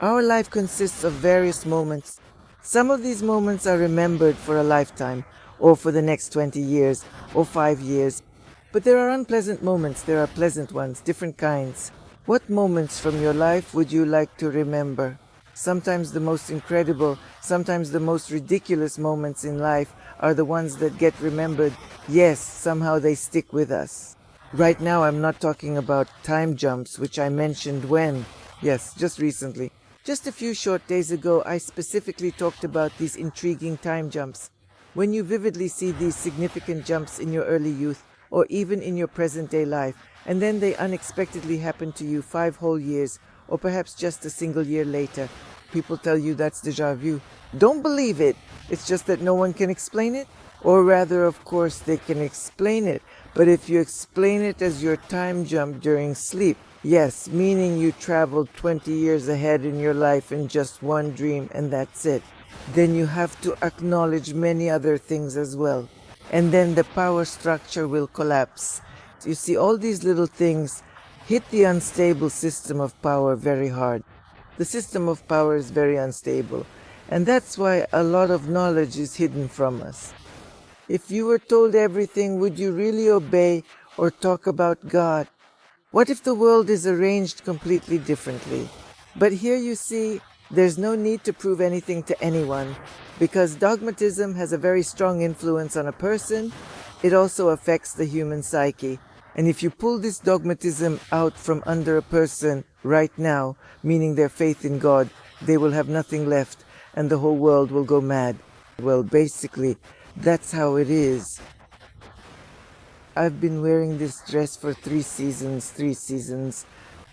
Our life consists of various moments. Some of these moments are remembered for a lifetime, or for the next 20 years, or 5 years. But there are unpleasant moments, there are pleasant ones, different kinds. What moments from your life would you like to remember? Sometimes the most incredible, sometimes the most ridiculous moments in life are the ones that get remembered. Yes, somehow they stick with us. Right now I'm not talking about time jumps, which I mentioned when? Yes, just recently. Just a few short days ago, I specifically talked about these intriguing time jumps. When you vividly see these significant jumps in your early youth, or even in your present-day life, and then they unexpectedly happen to you 5 whole years, or perhaps just a single year later, people tell you that's déjà vu. Don't believe it! It's just that no one can explain it? Or rather, of course, they can explain it, but if you explain it as your time jump during sleep, yes, meaning you traveled 20 years ahead in your life in just one dream and that's it, then you have to acknowledge many other things as well. And then the power structure will collapse. You see, all these little things hit the unstable system of power very hard. The system of power is very unstable, and that's why a lot of knowledge is hidden from us. If you were told everything, would you really obey or talk about God? What if the world is arranged completely differently? But here you see, there's no need to prove anything to anyone, because dogmatism has a very strong influence on a person. It also affects the human psyche. And if you pull this dogmatism out from under a person right now, meaning their faith in God, they will have nothing left and the whole world will go mad. Well, basically, that's how it is. I've been wearing this dress for 3 seasons.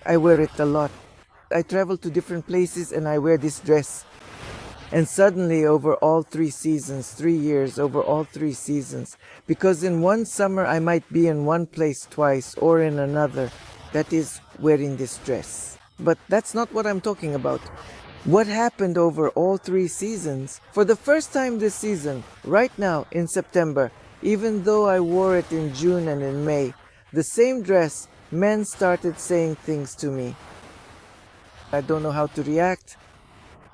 I wear it a lot. I travel to different places and I wear this dress. And suddenly over all 3 seasons, 3 years, over all 3 seasons, because in one summer I might be in one place twice or in another, that is wearing this dress. But that's not what I'm talking about. What happened over all 3 seasons? For the first time this season, right now in September, even though I wore it in June and in May, the same dress, men started saying things to me. I don't know how to react.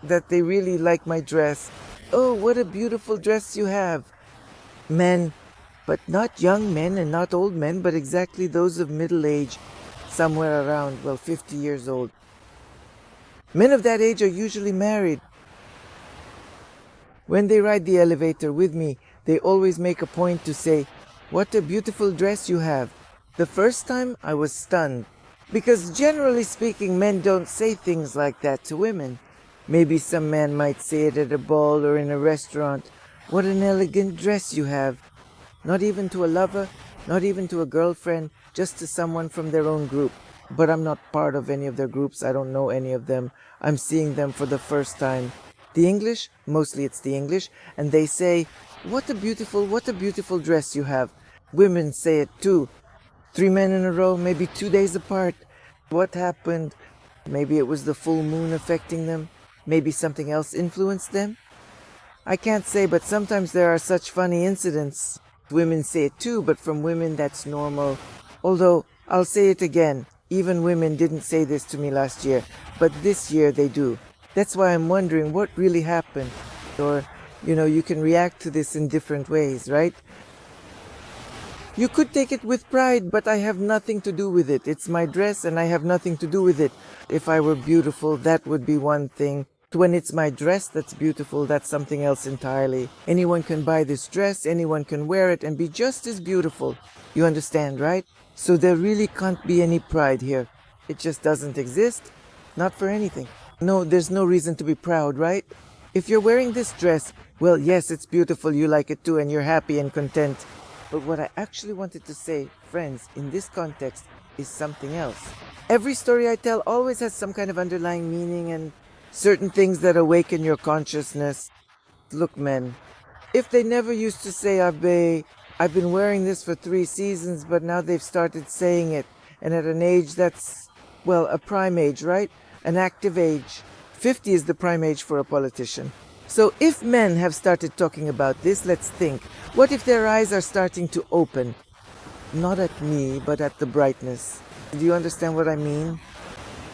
That they really like my dress. Oh, what a beautiful dress you have. Men, but not young men and not old men, but exactly those of middle age, somewhere around, 50 years old. Men of that age are usually married. When they ride the elevator with me, they always make a point to say, "What a beautiful dress you have." The first time I was stunned, because generally speaking, men don't say things like that to women. Maybe some man might say it at a ball or in a restaurant. "What an elegant dress you have." Not even to a lover, not even to a girlfriend, just to someone from their own group. But I'm not part of any of their groups. I don't know any of them. I'm seeing them for the first time. The English, mostly it's the English, and they say, what a beautiful dress you have." Women say it too. 3 men in a row, maybe 2 days apart. What happened? Maybe it was the full moon affecting them. Maybe something else influenced them. I can't say, but sometimes there are such funny incidents. Women say it too, but from women that's normal. Although, I'll say it again, even women didn't say this to me last year, but this year they do. That's why I'm wondering what really happened. Or, you can react to this in different ways, right? You could take it with pride, but I have nothing to do with it. It's my dress and I have nothing to do with it. If I were beautiful, that would be one thing. When it's my dress that's beautiful, that's something else entirely. Anyone can buy this dress, anyone can wear it and be just as beautiful. You understand, right? So there really can't be any pride here. It just doesn't exist. Not for anything. No, there's no reason to be proud, right? If you're wearing this dress, well, yes, it's beautiful, you like it too, and you're happy and content. But what I actually wanted to say, friends, in this context, is something else. Every story I tell always has some kind of underlying meaning and certain things that awaken your consciousness. Look, men, if they never used to say Abe, I've been wearing this for 3 seasons, but now they've started saying it, and at an age that's, a prime age, right? An active age. 50 is the prime age for a politician. So if men have started talking about this, let's think. What if their eyes are starting to open? Not at me, but at the brightness. Do you understand what I mean?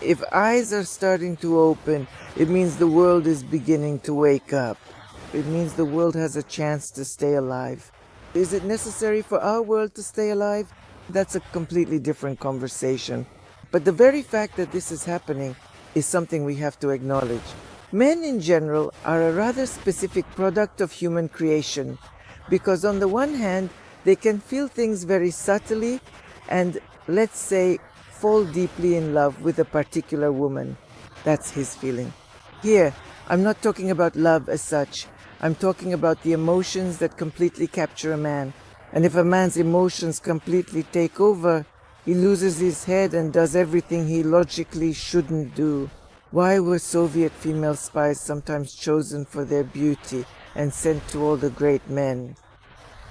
If eyes are starting to open, it means the world is beginning to wake up. It means the world has a chance to stay alive. Is it necessary for our world to stay alive? That's a completely different conversation. But the very fact that this is happening is something we have to acknowledge. Men in general are a rather specific product of human creation, because on the one hand, they can feel things very subtly and, let's say, fall deeply in love with a particular woman. That's his feeling. Here, I'm not talking about love as such. I'm talking about the emotions that completely capture a man. And if a man's emotions completely take over, he loses his head and does everything he logically shouldn't do. Why were Soviet female spies sometimes chosen for their beauty and sent to all the great men?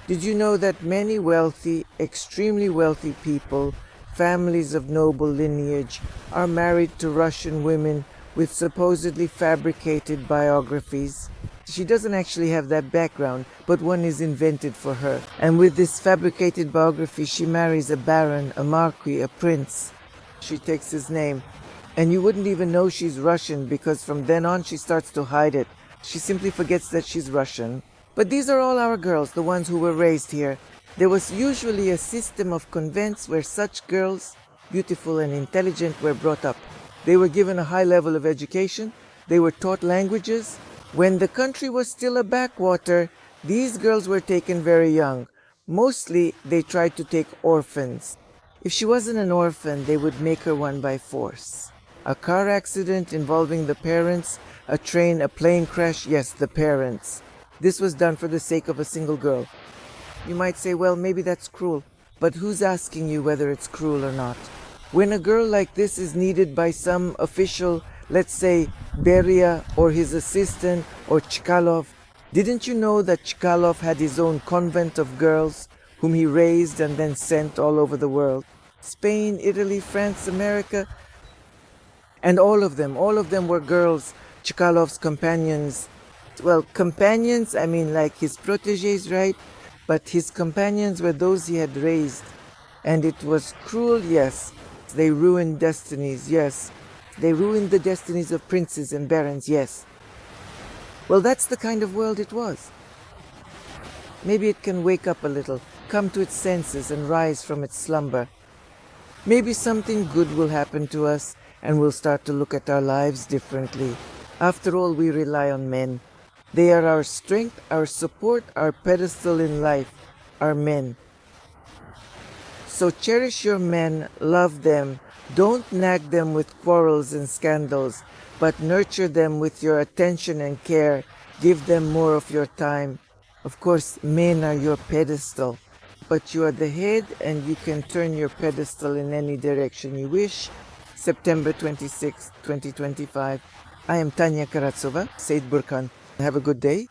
Did you know that many wealthy, extremely wealthy people, families of noble lineage, are married to Russian women with supposedly fabricated biographies? She doesn't actually have that background, but one is invented for her. And with this fabricated biography, she marries a baron, a marquis, a prince. She takes his name. And you wouldn't even know she's Russian, because from then on she starts to hide it. She simply forgets that she's Russian. But these are all our girls, the ones who were raised here. There was usually a system of convents where such girls, beautiful and intelligent, were brought up. They were given a high level of education. They were taught languages. When the country was still a backwater, these girls were taken very young. Mostly, they tried to take orphans. If she wasn't an orphan, they would make her one by force. A car accident involving the parents, a plane crash, yes, the parents. This was done for the sake of a single girl. You might say, well, maybe that's cruel. But who's asking you whether it's cruel or not? When a girl like this is needed by some official, let's say Beria or his assistant or Chkalov, didn't you know that Chkalov had his own convent of girls whom he raised and then sent all over the world? Spain, Italy, France, America, and all of them were girls, Chkalov's companions. Well, companions, I mean like his protégés, right? But his companions were those he had raised. And it was cruel, yes. They ruined destinies, yes. They ruined the destinies of princes and barons, yes. Well, that's the kind of world it was. Maybe it can wake up a little, come to its senses and rise from its slumber. Maybe something good will happen to us and we'll start to look at our lives differently. After all, we rely on men. They are our strength, our support, our pedestal in life, our men. So cherish your men, love them, don't nag them with quarrels and scandals, but nurture them with your attention and care, give them more of your time. Of course, men are your pedestal, but you are the head and you can turn your pedestal in any direction you wish. September 26, 2025. I am Tanya Karatsova, Said Burkhan. Have a good day.